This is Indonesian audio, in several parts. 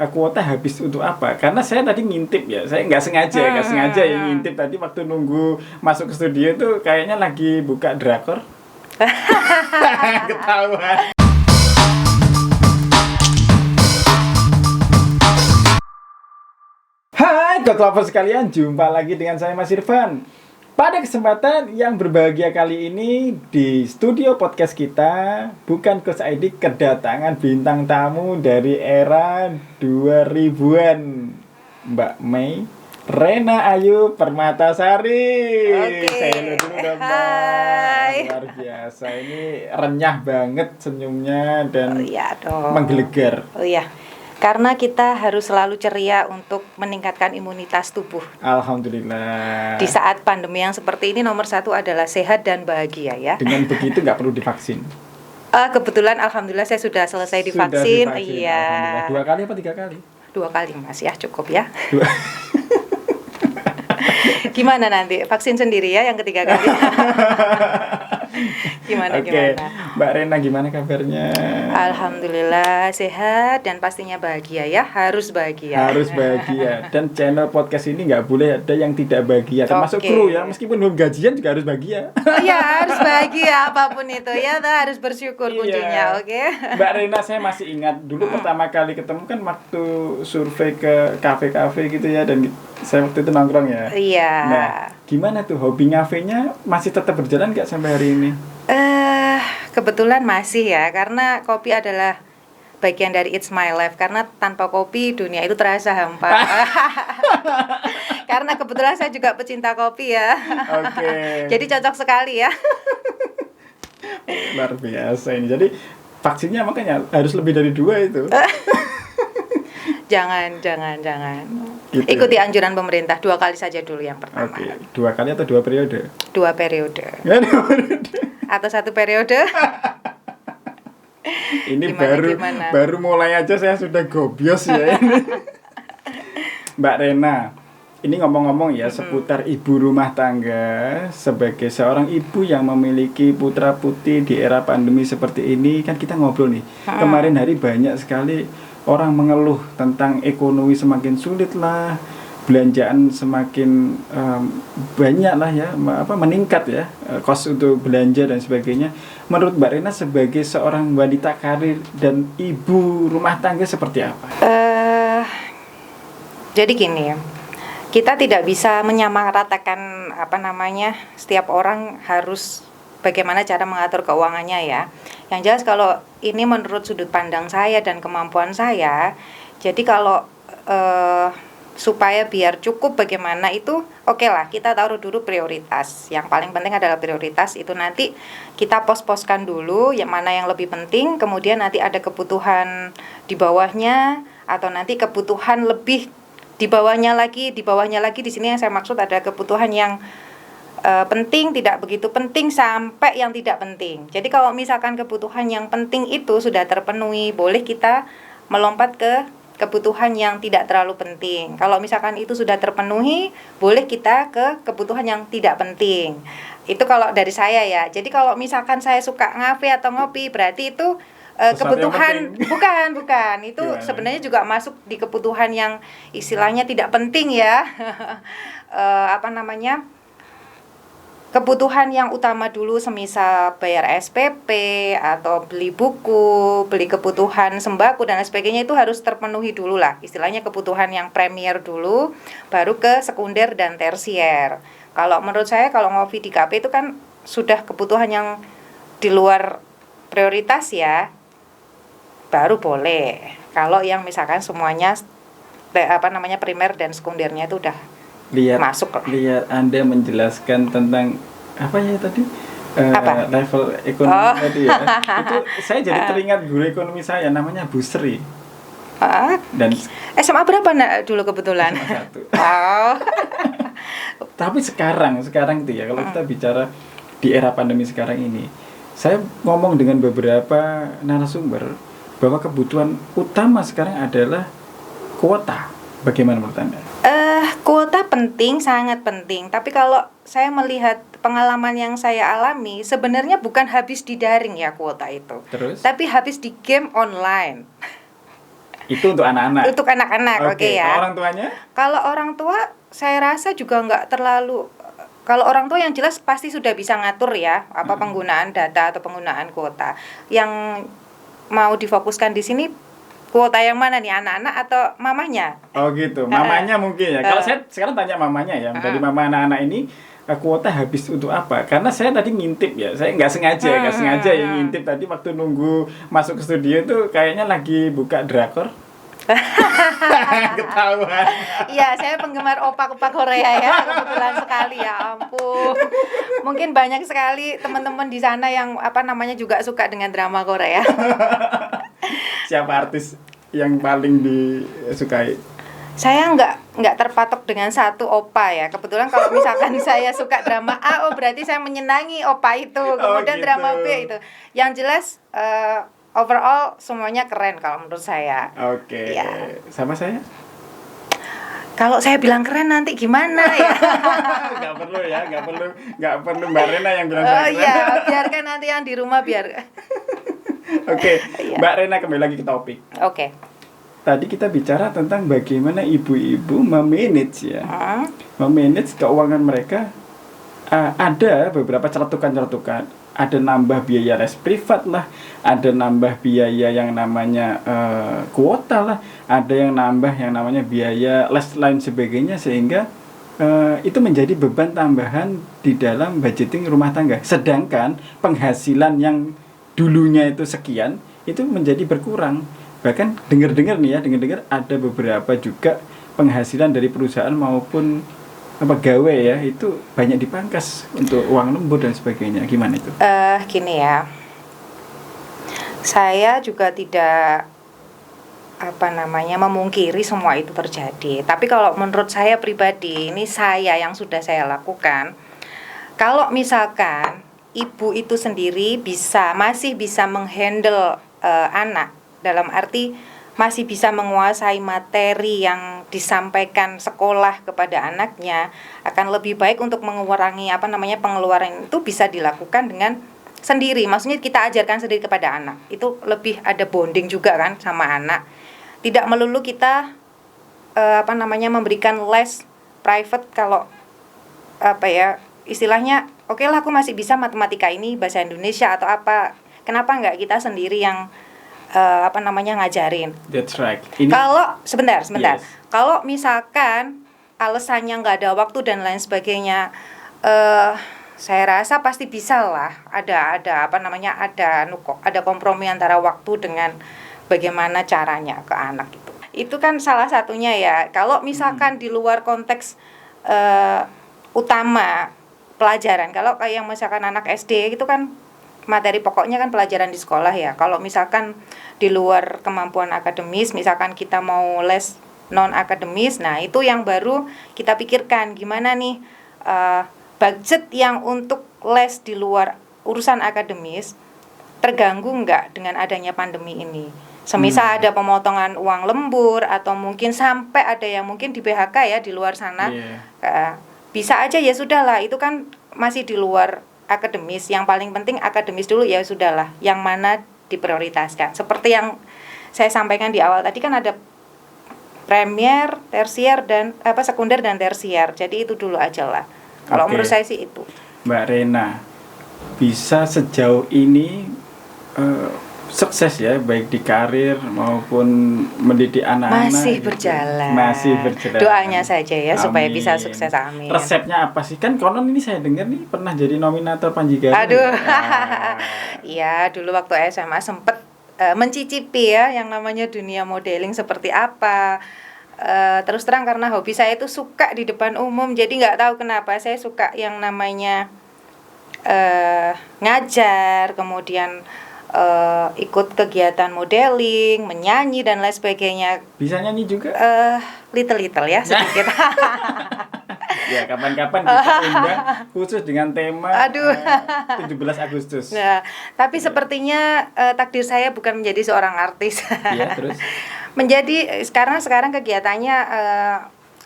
kuota habis untuk apa? Karena saya tadi ngintip ya, saya nggak sengaja ya ngintip tadi waktu nunggu masuk ke studio itu kayaknya lagi buka drakor. Ketahuan. Hai Godlover sekalian, jumpa lagi dengan saya Mas Irfan. Pada kesempatan yang berbahagia kali ini di studio podcast kita, bukan Coach ID, kedatangan bintang tamu dari era 2000-an, Mbak Mei Rena Ayu Permatasari. Oke. Saya dulu dong, Mbak. Luar biasa, ini renyah banget senyumnya dan menggelegar. Oh iya. Karena kita harus selalu ceria untuk meningkatkan imunitas tubuh. Alhamdulillah. Di saat pandemi yang seperti ini, nomor satu adalah sehat dan bahagia ya. Dengan begitu nggak perlu divaksin. Kebetulan alhamdulillah saya sudah selesai divaksin. Iya. 2 kali apa 3 kali? 2 kali Mas ya, cukup ya. Gimana nanti? Vaksin sendiri ya yang ketiga kali. Gimana? Mbak Rena gimana kabarnya? Alhamdulillah sehat dan pastinya bahagia ya, harus bahagia. Harus bahagia. Dan channel podcast ini nggak boleh ada yang tidak bahagia, termasuk kru ya, meskipun belum gajian juga harus bahagia. Iya, harus bahagia apapun itu ya, harus bersyukur kuncinya, oke? Mbak Rena, saya masih ingat dulu pertama kali ketemu kan waktu survei ke kafe-kafe gitu ya, dan saya waktu itu nongkrong ya. Iya. Nah, gimana tuh hobi ngafenya masih tetap berjalan nggak sampai hari ini? Kebetulan masih ya, karena kopi adalah bagian dari It's My Life. Karena tanpa kopi dunia itu terasa hampa. Karena kebetulan saya juga pecinta kopi ya. Oke. Jadi cocok sekali ya. Luar biasa ini. Jadi vaksinnya makanya harus lebih dari 2 itu. Jangan. Gitu. Ikuti anjuran pemerintah, 2 kali saja dulu yang pertama. Oke. 2 kali atau 2 periode? 2 periode. Ya, 2 periode. Atau 1 periode. Ini baru mulai aja saya sudah gobios ya ini. Mbak Rena, ini ngomong-ngomong ya seputar ibu rumah tangga. Sebagai seorang ibu yang memiliki putra putri di era pandemi seperti ini, kan kita ngobrol nih. Kemarin hari banyak sekali orang mengeluh tentang ekonomi semakin sulit lah, belanjaan semakin banyak lah ya, meningkat ya, kos untuk belanja dan sebagainya. Menurut Mbak Rena sebagai seorang wanita karir dan ibu rumah tangga seperti apa? Jadi gini ya, kita tidak bisa menyamaratakan setiap orang harus bagaimana cara mengatur keuangannya ya. Yang jelas kalau ini menurut sudut pandang saya dan kemampuan saya, jadi kalau supaya biar cukup bagaimana itu oke lah, kita taruh dulu prioritas. Yang paling penting adalah prioritas itu nanti kita pos-poskan dulu yang mana yang lebih penting, kemudian nanti ada kebutuhan di bawahnya atau nanti kebutuhan lebih di bawahnya lagi di sini yang saya maksud ada kebutuhan yang penting, tidak begitu penting, sampai yang tidak penting. Jadi kalau misalkan kebutuhan yang penting itu sudah terpenuhi, boleh kita melompat ke kebutuhan yang tidak terlalu penting. Kalau misalkan itu sudah terpenuhi, boleh kita ke kebutuhan yang tidak penting. Itu kalau dari saya ya. Jadi kalau misalkan saya suka ngafe atau ngopi, berarti itu kebutuhan bukan itu sebenarnya juga masuk di kebutuhan yang istilahnya tidak penting ya. Kebutuhan yang utama dulu semisal bayar SPP atau beli buku, beli kebutuhan sembako dan lain sebagainya itu harus terpenuhi dulu lah. Istilahnya kebutuhan yang premier dulu, baru ke sekunder dan tersier. Kalau menurut saya kalau ngopi di kafe itu kan sudah kebutuhan yang di luar prioritas ya, baru boleh. Kalau yang misalkan semuanya primer dan sekundernya itu udah masuk. Lihat Anda menjelaskan tentang apa ya tadi? Level ekonomi tadi ya. Itu saya jadi teringat guru ekonomi saya namanya Bu Sri. Dan SMA berapa dulu kebetulan? SMA 1. Oh. Tapi sekarang itu ya, kalau kita bicara di era pandemi sekarang ini, saya ngomong dengan beberapa narasumber bahwa kebutuhan utama sekarang adalah kuota. Bagaimana menurut Anda? Kuota penting, sangat penting. Tapi kalau saya melihat pengalaman yang saya alami, sebenarnya bukan habis di daring ya kuota itu. Terus? Tapi habis di game online. Itu untuk anak-anak. Untuk anak-anak, oke ya. Kalau orang tuanya? Kalau orang tua, saya rasa juga nggak terlalu. Kalau orang tua yang jelas pasti sudah bisa ngatur ya, apa penggunaan data atau penggunaan kuota. Yang mau difokuskan di sini kuota yang mana nih, anak-anak atau mamanya? Oh gitu, mamanya mungkin ya. Kalau saya sekarang tanya mamanya ya, dari mama anak-anak ini kuota habis untuk apa? Karena saya tadi ngintip ya, saya nggak sengaja ya ngintip tadi waktu nunggu masuk ke studio itu kayaknya lagi buka drakor. Ketahuan. Iya, saya penggemar opak-opak Korea ya, kebetulan sekali ya ampun. Mungkin banyak sekali teman-teman di sana yang juga suka dengan drama Korea. Siapa artis yang paling disukai? Saya nggak terpatok dengan satu opa ya. Kebetulan kalau misalkan saya suka drama A, berarti saya menyenangi opa itu. Kemudian gitu. drama B itu. Yang jelas overall semuanya keren kalau menurut saya. Oke. Ya. Sama saya? Kalau saya bilang keren nanti gimana ya? Nggak perlu Mbak Rena yang bilang saya keren. Oh iya, biarkan nanti yang di rumah biar. Oke, Mbak Rena kembali lagi ke topik. Oke. Tadi kita bicara tentang bagaimana ibu-ibu memanage ya, memanage keuangan mereka. Ada beberapa celetukan, ada nambah biaya les privat lah, ada nambah biaya yang namanya kuota lah, ada yang nambah yang namanya biaya les lain sebagainya, sehingga itu menjadi beban tambahan di dalam budgeting rumah tangga. Sedangkan penghasilan yang dulunya itu sekian, itu menjadi berkurang. Bahkan dengar-dengar ada beberapa juga penghasilan dari perusahaan maupun pegawai ya, itu banyak dipangkas untuk uang lembur dan sebagainya. Gimana itu? Gini ya, saya juga tidak memungkiri semua itu terjadi. Tapi kalau menurut saya pribadi, ini yang sudah saya lakukan. Kalau misalkan ibu itu sendiri masih bisa menghandle anak, dalam arti masih bisa menguasai materi yang disampaikan sekolah kepada anaknya, akan lebih baik untuk mengurangi pengeluaran itu bisa dilakukan dengan sendiri. Maksudnya kita ajarkan sendiri kepada anak. Itu lebih ada bonding juga kan sama anak. Tidak melulu kita memberikan les private kalau istilahnya oke lah aku masih bisa matematika ini, bahasa Indonesia atau apa. Kenapa enggak kita sendiri yang ngajarin. That's right. Kalau sebentar. Yes. Kalau misalkan alasannya nggak ada waktu dan lain sebagainya, saya rasa pasti bisa lah. Ada kompromi antara waktu dengan bagaimana caranya ke anak itu. Itu kan salah satunya ya. Kalau misalkan di luar konteks utama pelajaran, kalau kayak misalkan anak SD itu kan materi pokoknya kan pelajaran di sekolah ya. Kalau misalkan di luar kemampuan akademis, misalkan kita mau les non akademis, nah itu yang baru kita pikirkan gimana nih budget yang untuk les di luar urusan akademis terganggu nggak dengan adanya pandemi ini. Semisal ada pemotongan uang lembur atau mungkin sampai ada yang mungkin di PHK ya di luar sana, bisa aja ya sudahlah, itu kan masih di luar akademis. Yang paling penting akademis dulu ya sudahlah, yang mana diprioritaskan. Seperti yang saya sampaikan di awal tadi kan ada premier, tersier dan sekunder dan tersier. Jadi itu dulu aja lah. Kalau menurut saya sih itu. Mbak Rena bisa sejauh ini sukses ya, baik di karir maupun mendidik anak-anak. Masih berjalan. Doanya saja ya. Amin. Supaya bisa sukses, amin. Resepnya apa sih? Kan konon ini saya dengar nih pernah jadi nominator Panji Garu. Aduh. Iya, dulu waktu SMA sempet mencicipi ya yang namanya dunia modeling seperti apa. Terus terang karena hobi saya itu suka di depan umum, jadi nggak tahu kenapa saya suka yang namanya ngajar, kemudian ikut kegiatan modeling, menyanyi dan lain sebagainya. Bisa nyanyi juga? Little ya sedikit. Ya kapan-kapan kita undang khusus dengan tema 17 Agustus. Nah, tapi sepertinya takdir saya bukan menjadi seorang artis. Iya, terus? Menjadi sekarang kegiatannya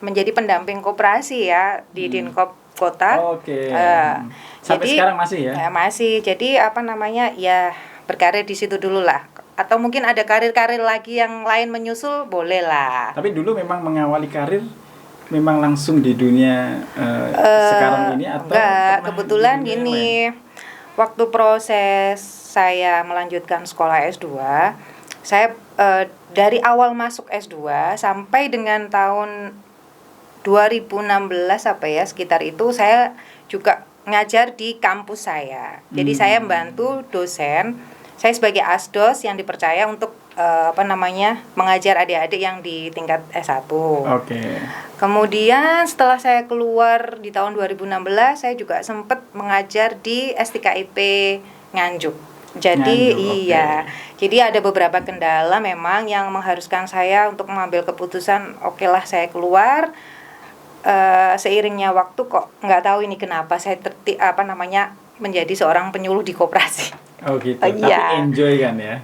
menjadi pendamping koperasi ya di Dinkop Kota. Oke. Sampai jadi, sekarang masih ya? Masih. Jadi ya berkarir di situ dulu lah. atau mungkin ada karir-karir lagi yang lain menyusul, boleh lah. Tapi dulu memang mengawali karir memang langsung di dunia sekarang ini atau enggak, kebetulan gini. Waktu proses saya melanjutkan sekolah S2, saya dari awal masuk S2 sampai dengan tahun 2016 sekitar itu saya juga ngajar di kampus saya. Jadi saya membantu dosen. Saya sebagai asdos yang dipercaya untuk mengajar adik-adik yang di tingkat S1. Oke. Kemudian setelah saya keluar di tahun 2016, saya juga sempat mengajar di STKIP Nganjuk. Jadi iya. Jadi ada beberapa kendala memang yang mengharuskan saya untuk mengambil keputusan, oke lah saya keluar. Seiringnya waktu kok nggak tahu ini kenapa saya menjadi seorang penyuluh di koperasi. Oh gitu. Tapi enjoy kan ya?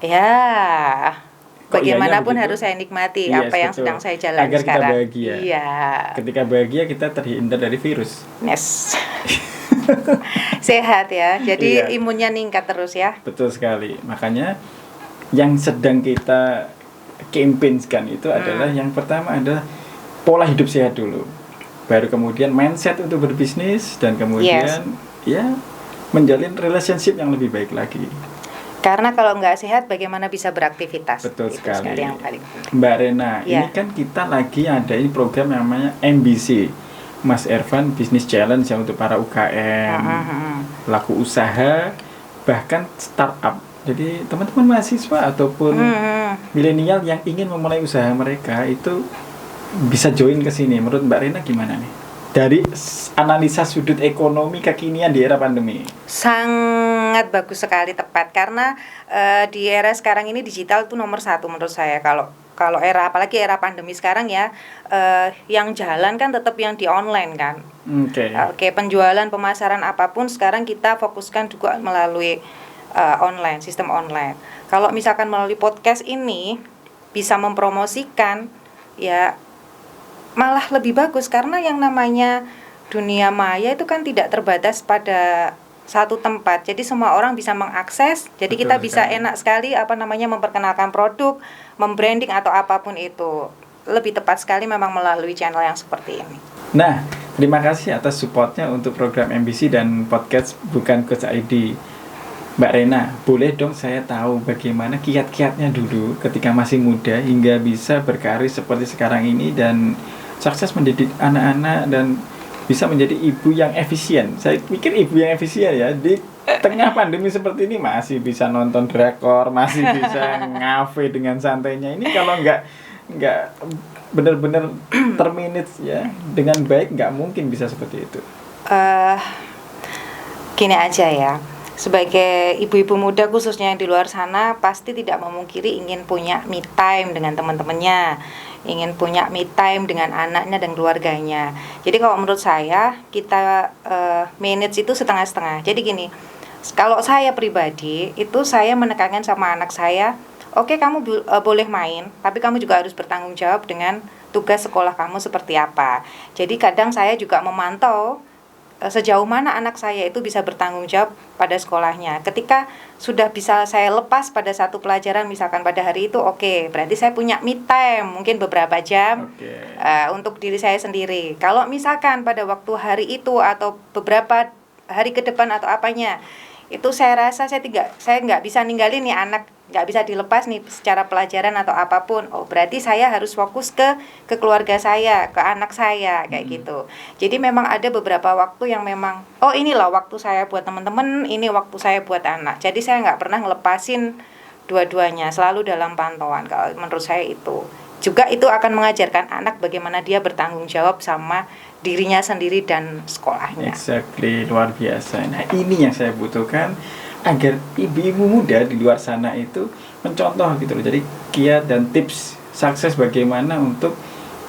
Ya. Bagaimanapun begitu? harus saya nikmati Yes, apa yang betul. sedang saya jalani agar sekarang. Kita bahagia. Iya. Ketika bahagia kita terhindar dari virus. Yes. Sehat ya. Jadi Iya. imunnya meningkat terus ya. Betul sekali. Makanya yang sedang kita campaign-kan itu adalah yang pertama adalah pola hidup sehat dulu. Baru kemudian mindset untuk berbisnis dan kemudian ya menjalin relationship yang lebih baik lagi. Karena kalau nggak sehat bagaimana bisa beraktivitas? Betul itu sekali. Yang paling penting. Mbak Rena, Ya. ini kan kita lagi ada ini program yang namanya MBC, Mas Ervan Business Challenge yang untuk para UKM, pelaku usaha, bahkan startup. Jadi teman-teman mahasiswa ataupun milenial yang ingin memulai usaha mereka itu bisa join ke sini. Menurut Mbak Rena gimana nih? Dari analisa sudut ekonomi kekinian di era pandemi. Sangat bagus sekali, tepat, karena di era sekarang ini digital itu nomor 1 menurut saya. Kalau era, apalagi era pandemi sekarang ya, yang jalan kan tetap yang di online kan. Oke, penjualan, pemasaran apapun sekarang kita fokuskan juga melalui online, sistem online. Kalau misalkan melalui podcast ini bisa mempromosikan, ya malah lebih bagus, karena yang namanya dunia maya itu kan tidak terbatas pada satu tempat. Jadi semua orang bisa mengakses. Jadi Betul kita bisa sekali. enak sekali memperkenalkan produk, membranding atau apapun itu. Lebih tepat sekali memang melalui channel yang seperti ini. Nah, terima kasih atas supportnya untuk program MBC dan podcast Bukan Coach ID. Mbak Rena, boleh dong saya tahu bagaimana kiat-kiatnya dulu ketika masih muda hingga bisa berkarir seperti sekarang ini dan sukses mendidik anak-anak dan bisa menjadi ibu yang efisien. Saya pikir ibu yang efisien ya, di tengah pandemi seperti ini masih bisa nonton drakor, masih bisa ngafe dengan santainya. Ini kalau nggak benar-benar termanage ya dengan baik, nggak mungkin bisa seperti itu. Gini aja ya, sebagai ibu-ibu muda khususnya yang di luar sana pasti tidak memungkiri ingin punya me time dengan teman-temannya, ingin punya me time dengan anaknya dan keluarganya. Jadi kalau menurut saya kita manage itu setengah-setengah. Jadi gini, kalau saya pribadi itu saya menekankan sama anak saya, oke, kamu boleh main, tapi kamu juga harus bertanggung jawab dengan tugas sekolah kamu seperti apa. Jadi kadang saya juga memantau sejauh mana anak saya itu bisa bertanggung jawab pada sekolahnya. Ketika sudah bisa saya lepas pada satu pelajaran, misalkan pada hari itu, oke, berarti saya punya me time, mungkin beberapa jam untuk diri saya sendiri. Kalau misalkan pada waktu hari itu atau beberapa hari ke depan atau apanya, itu saya rasa saya nggak bisa ninggalin nih anak, nggak bisa dilepas nih secara pelajaran atau apapun. Oh, berarti saya harus fokus ke keluarga saya, ke anak saya, kayak gitu. Jadi memang ada beberapa waktu yang memang, oh inilah waktu saya buat teman-teman, ini waktu saya buat anak. Jadi saya nggak pernah ngelepasin dua-duanya, selalu dalam pantauan. Kalau menurut saya itu juga itu akan mengajarkan anak bagaimana dia bertanggung jawab sama dirinya sendiri dan sekolahnya. Exactly, luar biasa. Nah, ini yang saya butuhkan agar ibu-ibu muda di luar sana itu mencontoh gitu loh. Jadi kiat dan tips sukses bagaimana untuk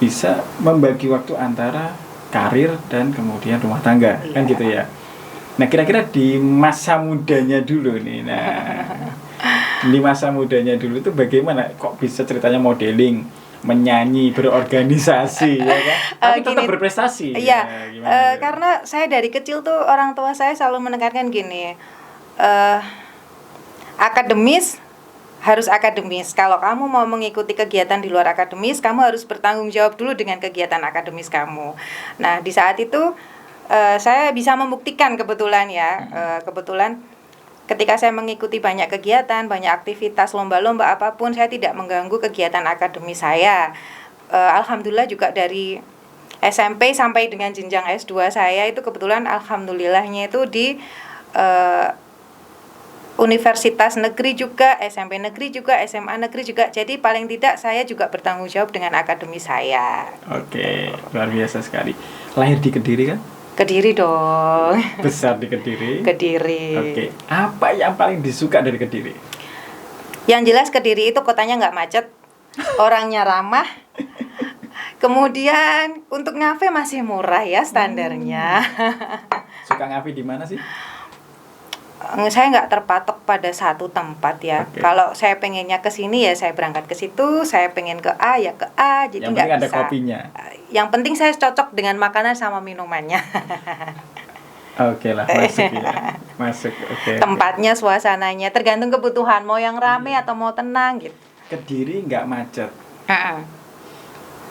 bisa membagi waktu antara karir dan kemudian rumah tangga, kan gitu ya. Nah, kira-kira di masa mudanya dulu nih. Nah, di masa mudanya dulu itu bagaimana kok bisa ceritanya modeling, menyanyi, berorganisasi ya kan? Tapi tetap berprestasi. Iya. Karena saya dari kecil tuh orang tua saya selalu menekankan gini. Akademis harus akademis. Kalau kamu mau mengikuti kegiatan di luar akademis, kamu harus bertanggung jawab dulu dengan kegiatan akademis kamu. Nah, di saat itu saya bisa membuktikan kebetulan ya, kebetulan ketika saya mengikuti banyak kegiatan, banyak aktivitas, lomba-lomba apapun, saya tidak mengganggu kegiatan akademis saya. Alhamdulillah juga dari SMP sampai dengan jenjang S2 saya itu kebetulan alhamdulillahnya itu di universitas negeri juga, SMP negeri juga, SMA negeri juga. Jadi paling tidak saya juga bertanggung jawab dengan akademis saya. Oke, luar biasa sekali. Lahir di Kediri kan? Kediri dong. Besar di Kediri. Kediri. Oke, apa yang paling disuka dari Kediri? Yang jelas Kediri itu kotanya nggak macet, orangnya ramah. Kemudian untuk ngafe masih murah ya standarnya. Suka ngafe di mana sih? Saya nggak terpatok pada satu tempat ya. Oke. Kalau saya pengennya ke sini ya saya berangkat ke situ. Saya pengen ke A ya ke A. Jadi Yang nggak penting ada bisa. kopinya. Yang penting saya cocok dengan makanan sama minumannya. Oke lah, masuk ya. Masuk, oke. Tempatnya, suasananya, tergantung kebutuhan. Mau yang rame atau mau tenang gitu. Kediri nggak macet.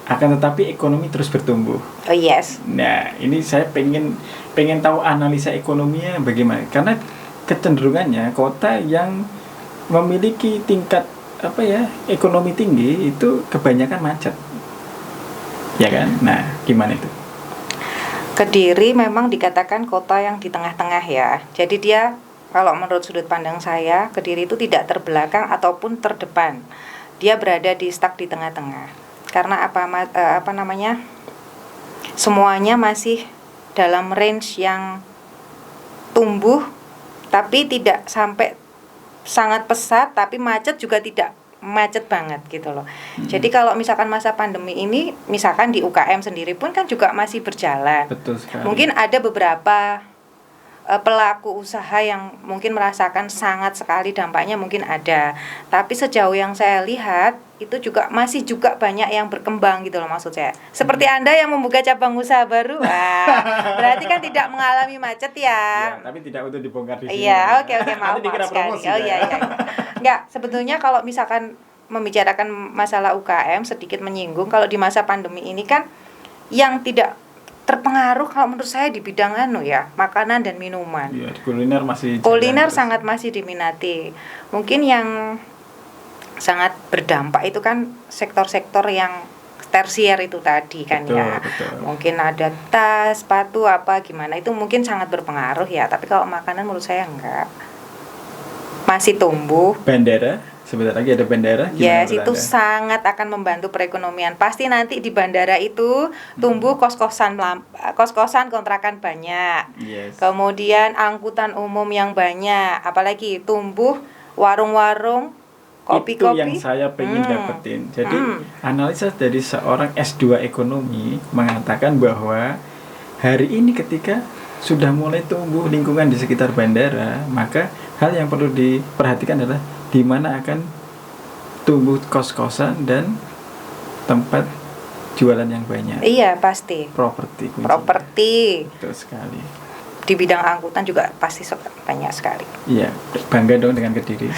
Akan tetapi ekonomi terus bertumbuh. Oh yes. Nah, ini saya pengen tahu analisa ekonominya bagaimana. Karena kecenderungannya kota yang memiliki tingkat ekonomi tinggi itu kebanyakan macet. Ya kan? Nah, gimana itu? Kediri memang dikatakan kota yang di tengah-tengah ya. Jadi dia kalau menurut sudut pandang saya, Kediri itu tidak terbelakang ataupun terdepan. Dia berada di stuck di tengah-tengah. Karena semuanya masih dalam range yang tumbuh tapi tidak sampai sangat pesat, tapi macet juga tidak macet banget gitu loh. Jadi kalau misalkan masa pandemi ini, misalkan di UKM sendiri pun kan juga masih berjalan. Betul sekali. Mungkin ada beberapa pelaku usaha yang mungkin merasakan sangat sekali dampaknya, mungkin ada. Tapi sejauh yang saya lihat itu juga masih banyak yang berkembang gitu loh maksud saya. Seperti Anda yang membuka cabang usaha baru, berarti kan tidak mengalami macet ya. Ya, tapi tidak untuk dibongkar di sini. Iya, oke maaf Nanti dikira sekali. promosi Oh ya. iya. Enggak, sebetulnya kalau misalkan membicarakan masalah UKM sedikit menyinggung, kalau di masa pandemi ini kan yang tidak terpengaruh kalau menurut saya di bidang makanan dan minuman. Iya, kuliner masih Kuliner sangat masih diminati. Mungkin yang sangat berdampak itu kan sektor-sektor yang tersier itu tadi kan. Betul, ya. betul. Mungkin ada tas, sepatu apa gimana itu mungkin sangat berpengaruh ya. Tapi kalau makanan menurut saya enggak. Masih tumbuh. Bandara, sebentar lagi ada bandara. Yes, itu sangat akan membantu perekonomian. Pasti nanti di bandara itu tumbuh kos-kosan kontrakan banyak. Yes. Kemudian angkutan umum yang banyak, apalagi tumbuh warung-warung, kopi-kopi. Itu yang saya pengen dapetin. Jadi analisa dari seorang S2 ekonomi mengatakan bahwa hari ini ketika sudah mulai tumbuh lingkungan di sekitar bandara, maka hal yang perlu diperhatikan adalah di mana akan tumbuh kos-kosan dan tempat jualan yang banyak. Iya, pasti. Properti. Betul sekali. Di bidang angkutan juga pasti banyak sekali. Iya, bangga dong dengan Kediri.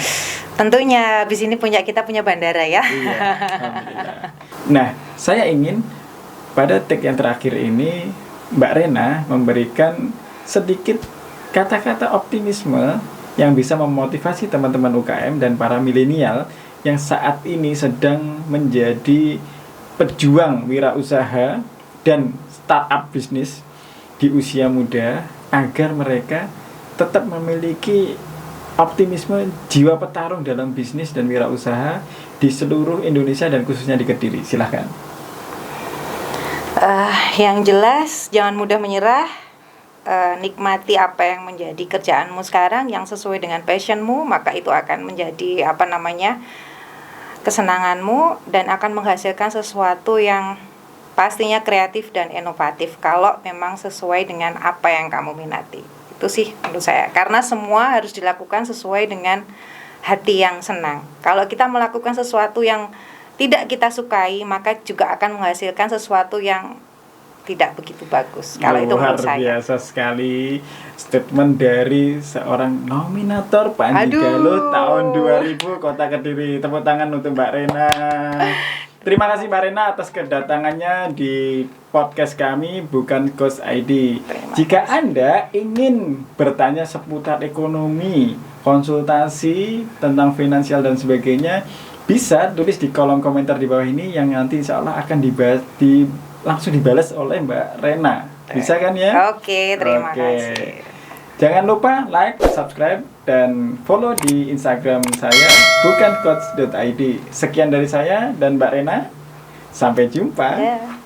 Tentunya di sini kita punya bandara ya. Iya, alhamdulillah. Nah, saya ingin pada tag yang terakhir ini Mbak Rena memberikan sedikit kata-kata optimisme yang bisa memotivasi teman-teman UKM dan para milenial yang saat ini sedang menjadi pejuang wirausaha dan startup bisnis di usia muda agar mereka tetap memiliki optimisme jiwa petarung dalam bisnis dan wirausaha di seluruh Indonesia dan khususnya di Kediri. Silahkan. Yang jelas jangan mudah menyerah. Nikmati apa yang menjadi kerjaanmu sekarang yang sesuai dengan passionmu, maka itu akan menjadi kesenanganmu dan akan menghasilkan sesuatu yang pastinya kreatif dan inovatif kalau memang sesuai dengan apa yang kamu minati. Itu sih menurut saya, karena semua harus dilakukan sesuai dengan hati yang senang. Kalau kita melakukan sesuatu yang tidak kita sukai, maka juga akan menghasilkan sesuatu yang tidak begitu bagus. Kalau itu luar menurut saya. biasa sekali statement dari seorang nominator Panji Aduh. Galuh tahun 2000 Kota Kediri. Tepuk tangan untuk Mbak Rena. Terima kasih Mbak Rena atas kedatangannya di podcast kami Bukan Ghost ID. Jika Anda ingin bertanya seputar ekonomi, konsultasi tentang finansial dan sebagainya, bisa tulis di kolom komentar di bawah ini yang nanti insya Allah akan langsung dibalas oleh Mbak Rena. Bisa kan ya? Oke, terima kasih. Jangan lupa like, subscribe, dan follow di Instagram saya bukancoach.id. Sekian dari saya dan Mbak Rena. Sampai jumpa. Ya.